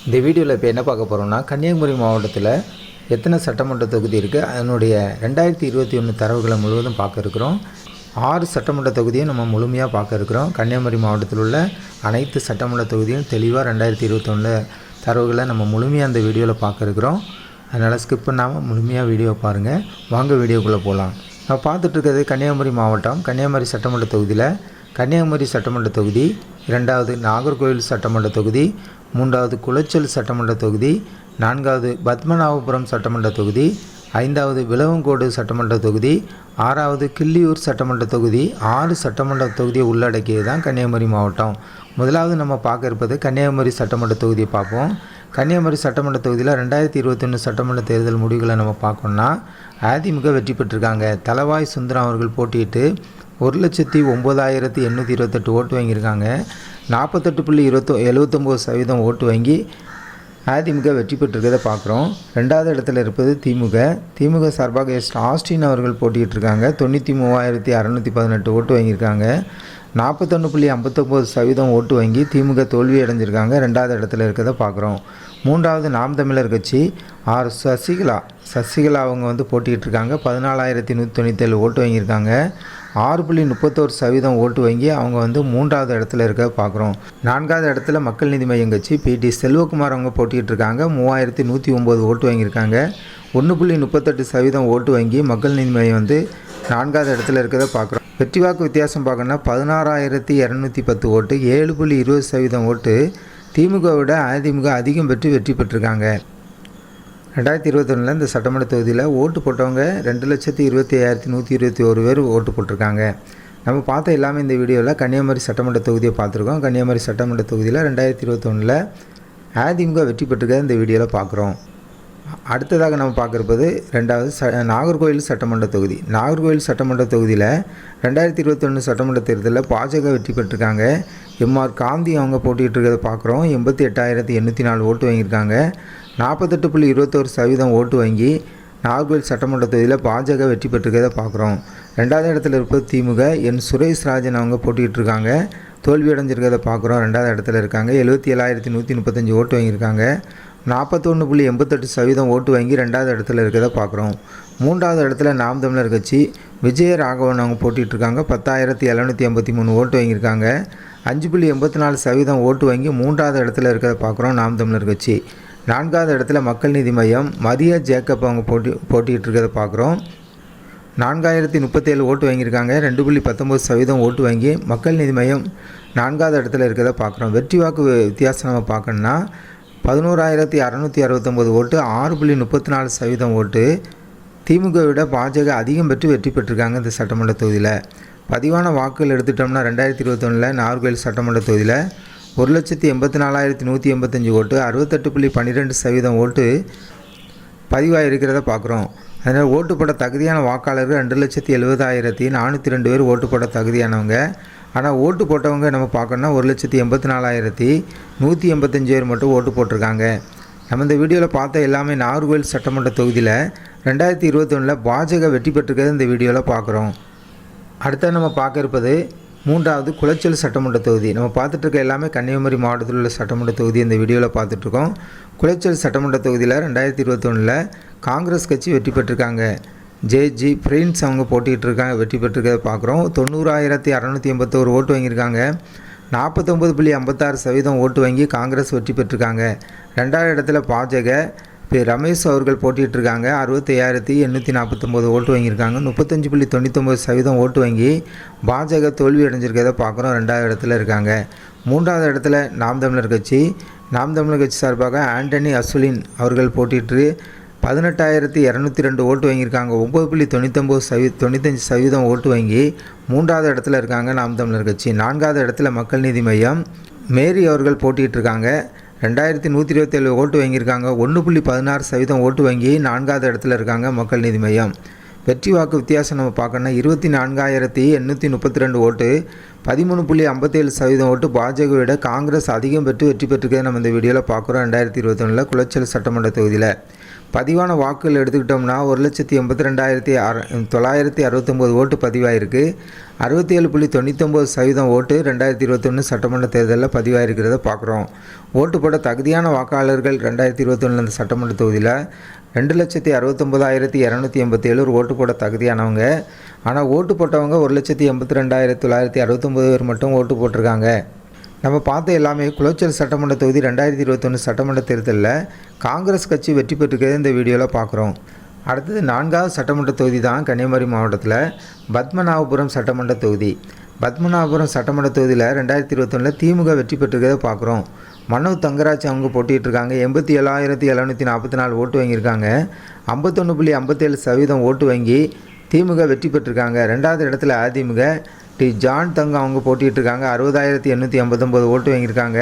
இந்த வீடியோவில் இப்போ என்ன பார்க்க போகிறோம்னா, கன்னியாகுமரி மாவட்டத்தில் எத்தனை சட்டமன்ற தொகுதி இருக்குது, அதனுடைய 2021 தரவுகளை முழுவதும் பார்க்க இருக்கிறோம். 6 சட்டமன்ற தொகுதியும் நம்ம முழுமையாக பார்க்க இருக்கிறோம். கன்னியாகுமரி மாவட்டத்தில் உள்ள அனைத்து சட்டமன்ற தொகுதியும் தெளிவாக 2021 தரவுகளை நம்ம முழுமையாக அந்த வீடியோவில் பார்க்க இருக்கிறோம். அதனால் ஸ்கிப் பண்ணாமல் முழுமையாக வீடியோ பாருங்கள். வாங்க வீடியோக்குள்ளே போகலாம். நான் பார்த்துட்ருக்கிறது கன்னியாகுமரி மாவட்டம். கன்னியாகுமரி சட்டமன்ற தொகுதியில் கன்னியாகுமரி சட்டமன்ற தொகுதி, 2வது நாகர்கோவில் சட்டமன்ற தொகுதி, 3வது குளச்சல் சட்டமன்ற தொகுதி, 4வது பத்மநாபபுரம் சட்டமன்ற தொகுதி, 5வது விளவங்கோடு சட்டமன்ற தொகுதி, 6வது கிள்ளியூர் சட்டமன்ற தொகுதி. 6 சட்டமன்ற தொகுதியை உள்ளடக்கியது தான் கன்னியாகுமரி மாவட்டம். முதலாவது நம்ம பார்க்க இருப்பது கன்னியாகுமரி சட்டமன்ற தொகுதியை பார்ப்போம். கன்னியாகுமரி சட்டமன்ற தொகுதியில் 2021 சட்டமன்ற தேர்தல் முடிவுகளை நம்ம பார்க்கணுன்னா, அதிமுக வெற்றி பெற்றிருக்காங்க. தளவாய் சுந்தரம் அவர்கள் போட்டியிட்டு 1,09,828 ஓட்டு வாங்கியிருக்காங்க. 48.79% ஓட்டு வாங்கி அதிமுக வெற்றி பெற்றிருக்கிறத பார்க்குறோம். 2வது இடத்துல இருப்பது திமுக சார்பாக ஆஸ்டின் அவர்கள் போட்டியிட்டிருக்காங்க. 93,618 ஓட்டு வாங்கியிருக்காங்க. 41.59% ஓட்டு வாங்கி திமுக தோல்வி அடைஞ்சிருக்காங்க. 2வது இடத்துல இருக்கிறத பார்க்குறோம். 3வது நாம் தமிழர் கட்சி சசிகலா அவங்க போட்டியிட்டிருக்காங்க. 14,197 ஓட்டு வாங்கியிருக்காங்க. 6.31% ஓட்டு வாங்கி அவங்க 3வது இடத்துல இருக்க பார்க்குறோம். 4வது இடத்துல மக்கள் நீதி மையம் கட்சி பிடி செல்வகுமார் அவங்க போட்டியிட்டிருக்காங்க. 3,109 ஓட்டு வாங்கியிருக்காங்க. 1.38% ஓட்டு வாங்கி மக்கள் நீதி மையம் 4வது இடத்துல இருக்கிறத பார்க்குறோம். வெற்றி வாக்கு வித்தியாசம் பார்க்கணுன்னா 16,210 ஓட்டு, 7.20% ஓட்டு திமுக விட அதிமுக அதிகம் வெற்றி பெற்றிருக்காங்க. 2021 இந்த சட்டமன்ற தொகுதியில் ஓட்டு போட்டவங்க 2,25,121 பேர் ஓட்டு போட்டிருக்காங்க. நம்ம பார்த்த எல்லாமே இந்த வீடியோவில் கன்னியாகுமரி சட்டமன்ற தொகுதியை பார்த்துருக்கோம். கன்னியாகுமரி சட்டமன்ற தொகுதியில் 2021 அதிமுக வெற்றி பெற்றிருக்க இந்த வீடியோவில் பார்க்குறோம். அடுத்ததாக நம்ம பார்க்குறது 2வது நாகர்கோவில் சட்டமன்ற தொகுதி. நாகர்கோவில் சட்டமன்ற தொகுதியில் 2021 சட்டமன்ற தேர்தலில் பாஜக வெற்றி பெற்றிருக்காங்க. எம்ஆர் காந்தி அவங்க போட்டிகிட்டு பார்க்குறோம். 88,804 ஓட்டு வாங்கியிருக்காங்க. 48.21% ஓட்டு வாங்கி நாகர்கோவில் சட்டமன்ற தொகுதியில் பாஜக வெற்றி பெற்றிருக்கிறத பார்க்குறோம். 2வது இடத்துல இருப்பது திமுக சுரேஷ் ராஜன் அவங்க போட்டிகிட்டு இருக்காங்க. தோல்வி அடைஞ்சிருக்கிறத பார்க்குறோம். 2வது இடத்துல இருக்காங்க. 77,135 ஓட்டு வாங்கியிருக்காங்க. 41.88% ஓட்டு வாங்கி 2வது இடத்துல இருக்கிறத பார்க்குறோம். 3வது இடத்துல நாம் தமிழர் கட்சி விஜயராகவன் அவங்க போட்டிகிட்ருக்காங்க. 10,783 ஓட்டு வாங்கியிருக்காங்க. 5.84% ஓட்டு வாங்கி 3வது இடத்துல இருக்கிறத பார்க்குறோம் நாம் தமிழர் கட்சி. 4வது இடத்துல மக்கள் நீதி மையம் மரியா ஜேக்கப் அவங்க போட்டிகிட்டு இருக்கிறத பார்க்குறோம். 4,037 ஓட்டு வாங்கியிருக்காங்க. 2.19% ஓட்டு வாங்கி மக்கள் நீதி மையம் 4வது இடத்துல இருக்கிறத பார்க்குறோம். வெற்றி வாக்கு வித்தியாசம் நம்ம பார்க்கணுன்னா 11,669 ஓட்டு, 6.34% ஓட்டு திமுக விட பாஜக அதிகம் வெற்றி பெற்றிருக்காங்க இந்த சட்டமன்ற தொகுதியில். பதிவான வாக்குகள் எடுத்துட்டோம்னா 2021 நாகர்கோவில் சட்டமன்ற தொகுதியில் 1,84,185 ஓட்டு, 68.12% ஓட்டு பதிவாக இருக்கிறத பார்க்குறோம். அதனால் ஓட்டு போட தகுதியான வாக்காளர்கள் 2,70,402 பேர் ஓட்டு போட தகுதியானவங்க. ஆனால் ஓட்டு போட்டவங்க நம்ம பார்க்கணுன்னா 1,84,185 பேர் மட்டும் ஓட்டு போட்டிருக்காங்க. நம்ம இந்த வீடியோவில் பார்த்த எல்லாமே நாகர்கோவில் சட்டமன்ற தொகுதியில் 2021 பாஜக வெற்றி பெற்றிருக்கிறது இந்த வீடியோவில் பார்க்குறோம். அடுத்த நம்ம பார்க்க இருப்பது 3வது குளச்சல் சட்டமன்ற தொகுதி. நம்ம பார்த்துட்ருக்க எல்லாமே கன்னியாகுமரி மாவட்டத்தில் உள்ள சட்டமன்ற தொகுதி இந்த வீடியோவில் பார்த்துட்ருக்கோம். குளச்சல் சட்டமன்ற தொகுதியில் 2021 காங்கிரஸ் கட்சி வெற்றி பெற்றிருக்காங்க. ஜே பிரின்ஸ் அவங்க போட்டிகிட்டு வெற்றி பெற்றிருக்கிறத பார்க்குறோம். 90,681 ஓட்டு வாங்கியிருக்காங்க. 49.56% ஓட்டு வாங்கி காங்கிரஸ் வெற்றி பெற்றிருக்காங்க. 2வது இடத்துல பாஜக ரமேஷ் அவர்கள் போட்டிகிட்ருக்காங்க. 65,849 ஓட்டு வாங்கியிருக்காங்க. 35.99% ஓட்டு வாங்கி பாஜக தோல்வி அடைஞ்சிருக்கிறத பார்க்குறோம். 2வது இடத்துல இருக்காங்க. 3வது இடத்துல நாம் தமிழர் கட்சி சார்பாக ஆண்டனி அசுலின் அவர்கள் போட்டிட்டு 18,202 ஓட்டு வாங்கியிருக்காங்க. 9.95% ஓட்டு வாங்கி 3வது இடத்துல இருக்காங்க நாம் தமிழர் கட்சி. 4வது இடத்துல மக்கள் நீதி மையம் மேரி அவர்கள் போட்டிகிட்ருக்காங்க. 2,127 ஓட்டு வாங்கியிருக்காங்க. 1.16% ஓட்டு வாங்கி 4வது இடத்துல இருக்காங்க மக்கள் நீதி மையம். வெற்றி வாக்கு வித்தியாசம் நம்ம பார்க்கணுன்னா 24,832 ஓட்டு, 13.57% ஓட்டு பாஜக விட காங்கிரஸ் அதிகம் வெற்றி பெற்றிருக்கிறத நம்ம இந்த வீடியோவில் பார்க்குறோம். 2021 குளச்சல் சட்டமன்ற தொகுதியில் பதிவான வாக்குகள் எடுத்துக்கிட்டோம்னா 1,82,969 ஓட்டு பதிவாயிருக்கு. 67.99% ஓட்டு 2021 சட்டமன்ற தேர்தலில் பதிவாயிருக்கிறத பார்க்குறோம். ஓட்டு போட தகுதியான வாக்காளர்கள் 2021 அந்த சட்டமன்ற தொகுதியில் 2,69,287 ஓட்டு போட தகுதியானவங்க. ஆனால் ஓட்டு போட்டவங்க 1,82,969 பேர் மட்டும் ஓட்டு போட்டிருக்காங்க. நம்ம பார்த்த எல்லாமே குளச்சல் சட்டமன்ற தொகுதி 2021 சட்டமன்ற தேர்தலில் காங்கிரஸ் கட்சி வெற்றி பெற்றிருக்கிறது இந்த வீடியோவில் பார்க்குறோம். அடுத்தது 4வது சட்டமன்ற தொகுதி தான் கன்னியாகுமரி மாவட்டத்தில் பத்மநாபபுரம் சட்டமன்ற தொகுதி. பத்மநாபபுரம் சட்டமன்ற தொகுதியில் 2021 திமுக வெற்றி பெற்றிருக்கிறத பார்க்குறோம். மனோ தங்கராஜ் அவங்க போட்டிகிட்டு இருக்காங்க. 87,744 ஓட்டு வாங்கியிருக்காங்க. 51.57% ஓட்டு வாங்கி திமுக வெற்றி பெற்றிருக்காங்க. 2வது இடத்துல அதிமுக டி ஜான் தங்க அவங்க போட்டிகிட்டு இருக்காங்க. 60,889 ஓட்டு வாங்கியிருக்காங்க.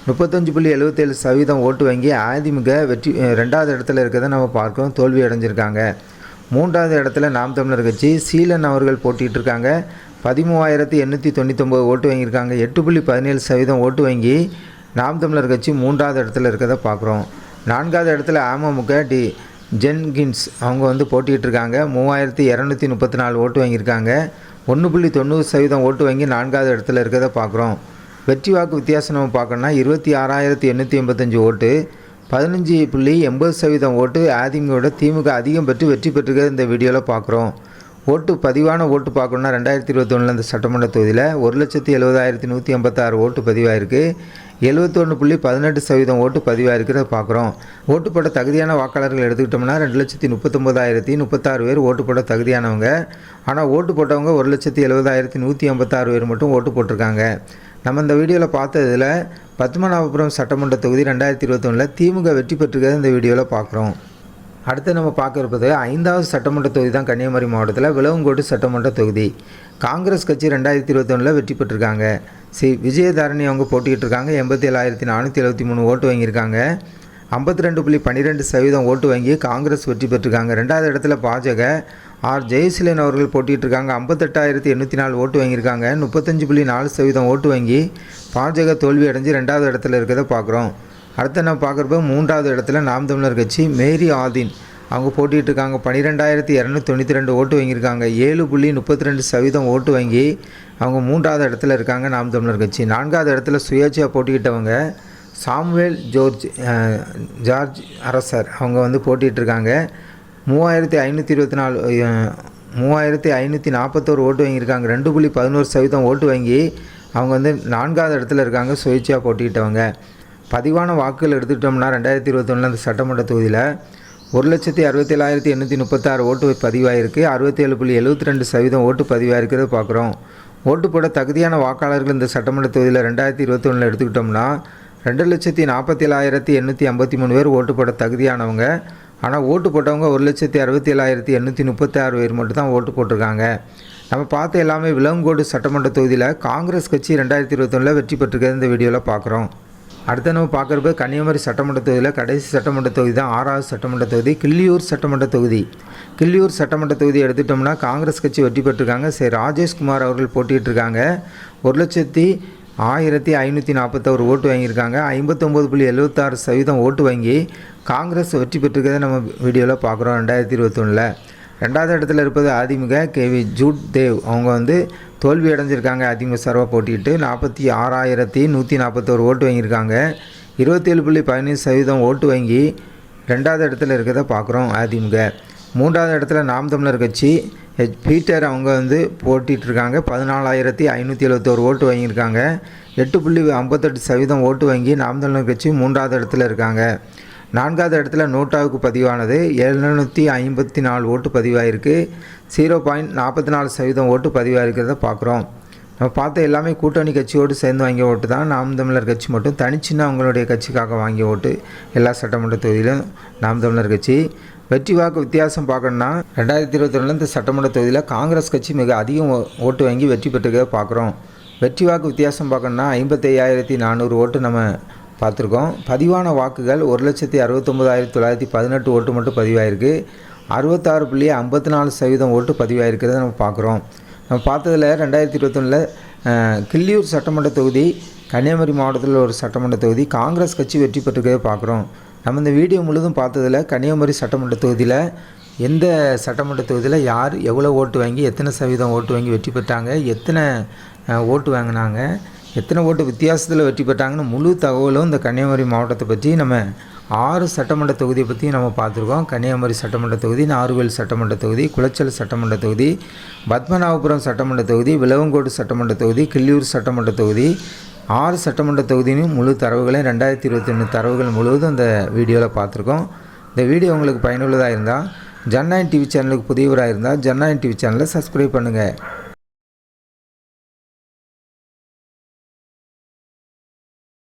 35.77% ஓட்டு வாங்கி அதிமுக வெற்றி 2வது இடத்துல இருக்கிறத நம்ம பார்க்கிறோம். தோல்வி அடைஞ்சிருக்காங்க. 3வது இடத்துல நாம் தமிழர் கட்சி சீலன் அவர்கள் போட்டிகிட்டு இருக்காங்க. 13,899 ஓட்டு வாங்கியிருக்காங்க. 8.17% ஓட்டு வாங்கி நாம் தமிழர் கட்சி 3வது இடத்துல இருக்கிறத பார்க்குறோம். 4வது இடத்துல அமமுக டி ஜென்கின்ஸ் அவங்க போட்டிகிட்டு இருக்காங்க. 3,234 ஓட்டு வாங்கியிருக்காங்க. 1.90% ஓட்டு வாங்கி 4வது இடத்துல இருக்கிறத பார்க்குறோம். வெற்றி வாக்கு வித்தியாசம் நம்ம பார்க்கணும்னா 26,885 ஓட்டு, 15.80% ஓட்டு அதிமுகவோட திமுக அதிகம் பெற்று வெற்றி பெற்றிருக்கிறது இந்த வீடியோவில் பார்க்குறோம். பதிவான ஓட்டு பார்க்கணுன்னா 2021 இந்த சட்டமன்ற தொகுதியில் 1,70,186 ஓட்டு பதிவாயிருக்கு. 71.18% ஓட்டு பதிவாயிருக்கிறத பார்க்குறோம். ஓட்டு போட தகுதியான வாக்காளர்கள் எடுத்துக்கிட்டோம்னா 2,39,036 பேர் ஓட்டு போட தகுதியானவங்க. ஆனால் ஓட்டு போட்டவங்க 1,70,186 பேர் மட்டும் ஓட்டு போட்டிருக்காங்க. நம்ம இந்த வீடியோவில் பார்த்ததில் பத்மநாபபுரம் சட்டமன்ற தொகுதி 2021 திமுக வெற்றி பெற்றிருக்கிறத இந்த வீடியோவில் பார்க்குறோம். அடுத்து நம்ம பார்க்க இருப்பது 5வது சட்டமன்ற தொகுதி தான் கன்னியாகுமரி மாவட்டத்தில் விளவங்கோடு சட்டமன்ற தொகுதி. காங்கிரஸ் கட்சி 2021 வெற்றி பெற்றிருக்காங்க. விஜயதாரணி அவங்க போட்டிக்கிட்டு இருக்காங்க. 87,473 ஓட்டு வாங்கியிருக்காங்க. 52.12% ஓட்டு வாங்கி காங்கிரஸ் வெற்றி பெற்றிருக்காங்க. 2வது இடத்துல பாஜக ஆர் ஜெயசீலன் அவர்கள் போட்டிகிட்டு இருக்காங்க. 58,804 ஓட்டு வாங்கியிருக்காங்க. 35.4% ஓட்டு வாங்கி பாஜக தோல்வி அடைஞ்சு 2வது இடத்துல இருக்கிறத பார்க்குறோம். அடுத்து நம்ம பார்க்குறப்ப 3வது இடத்துல நாம் தமிழர் கட்சி மேரி ஆதீன் அவங்க போட்டிகிட்டு இருக்காங்க. 12,292 ஓட்டு வாங்கியிருக்காங்க. 7.32% ஓட்டு வாங்கி அவங்க 3வது இடத்துல இருக்காங்க நாம் தமிழர் கட்சி. 4வது இடத்துல சுயேட்சையாக போட்டிக்கிட்டவங்க சாமுவேல் ஜார்ஜ் அரசர் அவங்க போட்டிகிட்டு இருக்காங்க. 3,541 ஓட்டு வாங்கியிருக்காங்க. 2.11% ஓட்டு வாங்கி அவங்க 4வது இடத்துல இருக்காங்க சுயேட்சையாக போட்டிக்கிட்டவங்க. பதிவான வாக்குகள் எடுத்துக்கிட்டோம்னா 2021 அந்த சட்டமன்ற தொகுதியில் 1,67,836 ஓட்டு பதிவாயிருக்கு. 67.72% ஓட்டு பதிவாயிருக்கிறத பார்க்குறோம். ஓட்டு போட தகுதியான வாக்காளர்கள் இந்த சட்டமன்ற தொகுதியில் 2021 எடுத்துக்கிட்டோம்னா 2,47,853 பேர் ஓட்டு போட தகுதியானவங்க. ஆனால் ஓட்டு போட்டவங்க 1,67,836 பேர் மட்டும் தான் ஓட்டு போட்டிருக்காங்க. நம்ம பார்த்த எல்லாமே விளவங்கோடு சட்டமன்ற தொகுதியில் காங்கிரஸ் கட்சி 2021 வெற்றி பெற்றிருக்கிறது இந்த வீடியோவில் பார்க்குறோம். அடுத்து நம்ம பார்க்குறப்ப கன்னியாகுமரி சட்டமன்ற தொகுதியில் கடைசி சட்டமன்ற தொகுதி தான் 6வது சட்டமன்ற தொகுதி கிள்ளியூர் சட்டமன்ற தொகுதி. கிள்ளியூர் சட்டமன்ற தொகுதி எடுத்துட்டோம்னா காங்கிரஸ் கட்சி வெற்றி பெற்றிருக்காங்க. ராஜேஷ்குமார் அவர்கள் போட்டிகிட்டு இருக்காங்க. 1,01,541 ஓட்டு வாங்கியிருக்காங்க. 59.76% ஓட்டு வாங்கி காங்கிரஸ் வெற்றி பெற்றிருக்கிறத நம்ம வீடியோவில் பார்க்குறோம். 2021 2வது இடத்துல இருப்பது அதிமுக கேவி ஜூட் தேவ் அவங்க தோல்வி அடைஞ்சிருக்காங்க. அதிமுக சார்பாக போட்டிட்டு 46,141 ஓட்டு வாங்கியிருக்காங்க. 27.15% ஓட்டு வாங்கி 2வது இடத்துல இருக்கிறத பார்க்குறோம் அதிமுக. 3வது இடத்துல நாம் தமிழர் கட்சி பீட்டர் அவங்க போட்டிகிட்டு இருக்காங்க. 14,571 ஓட்டு வாங்கியிருக்காங்க. 8.58% ஓட்டு வாங்கி நாம் தமிழர் கட்சி 3வது இடத்துல இருக்காங்க. 4வது இடத்துல நோட்டாவுக்கு பதிவானது 754 ஓட்டு பதிவாயிருக்கு. 0.44% ஓட்டு பதிவாயிருக்கிறத பார்க்குறோம். நம்ம பார்த்த எல்லாமே கூட்டணி கட்சியோடு சேர்ந்து வாங்கிய ஓட்டு தான். நாம் தமிழர் கட்சி மட்டும் தனிச்சின்ன அவங்களுடைய கட்சிக்காக வாங்கிய ஓட்டு. எல்லா சட்டமன்ற தொகுதியிலும் நாம் தமிழர் கட்சி வெற்றி வாக்கு வித்தியாசம் பார்க்கணுன்னா 2021 இந்த சட்டமன்ற தொகுதியில் காங்கிரஸ் கட்சி மிக அதிகம் ஓட்டு வாங்கி வெற்றி பெற்றிருக்கிறத பார்க்குறோம். வெற்றி வாக்கு வித்தியாசம் பார்க்கணுன்னா 55,400 ஓட்டு நம்ம பார்த்துருக்கோம். பதிவான வாக்குகள் 1,69,918 ஓட்டு மட்டும் பதிவாயிருக்கு. 66.54% ஓட்டு பதிவாயிருக்கிறத நம்ம பார்க்குறோம். நம்ம பார்த்ததில் 2021 கிள்ளியூர் சட்டமன்ற தொகுதி கன்னியாகுமரி மாவட்டத்தில் ஒரு சட்டமன்ற தொகுதி காங்கிரஸ் கட்சி வெற்றி பெற்றிருக்கிறத பார்க்குறோம். நம்ம இந்த வீடியோ முழுதும் பார்த்ததில் கன்னியாகுமரி சட்டமன்ற தொகுதியில் எந்த சட்டமன்ற தொகுதியில் யார் எவ்வளோ ஓட்டு வாங்கி எத்தனை சதவீதம் ஓட்டு வாங்கி வெற்றி பெற்றாங்க, எத்தனை ஓட்டு வாங்கினாங்க, எத்தனை ஓட்டு வித்தியாசத்தில் வெற்றி பெற்றாங்கன்னு முழு தகவலும் இந்த கன்னியாகுமரி மாவட்டத்தை பற்றி நம்ம 6 சட்டமன்ற தொகுதியை பற்றி நம்ம பார்த்துருக்கோம். கன்னியாகுமரி சட்டமன்ற தொகுதி, நாகர்கோவில் சட்டமன்ற தொகுதி, குளச்சல் சட்டமன்ற தொகுதி, பத்மநாபபுரம் சட்டமன்ற தொகுதி, விளவங்கோடு சட்டமன்ற தொகுதி, கிள்ளியூர் சட்டமன்ற தொகுதி, 6 சட்டமன்ற தொகுதியும் முழு தரவுகளையும் 2021 தரவுகள் முழுவதும் இந்த வீடியோவில் பார்த்துருக்கோம். இந்த வீடியோ உங்களுக்கு பயனுள்ளதாக இருந்தால் ஜனநாயகம் டிவி சேனலுக்கு புதியவராக இருந்தால் ஜனநாயகம் டிவி சேனலை சப்ஸ்கிரைப் பண்ணுங்கள்.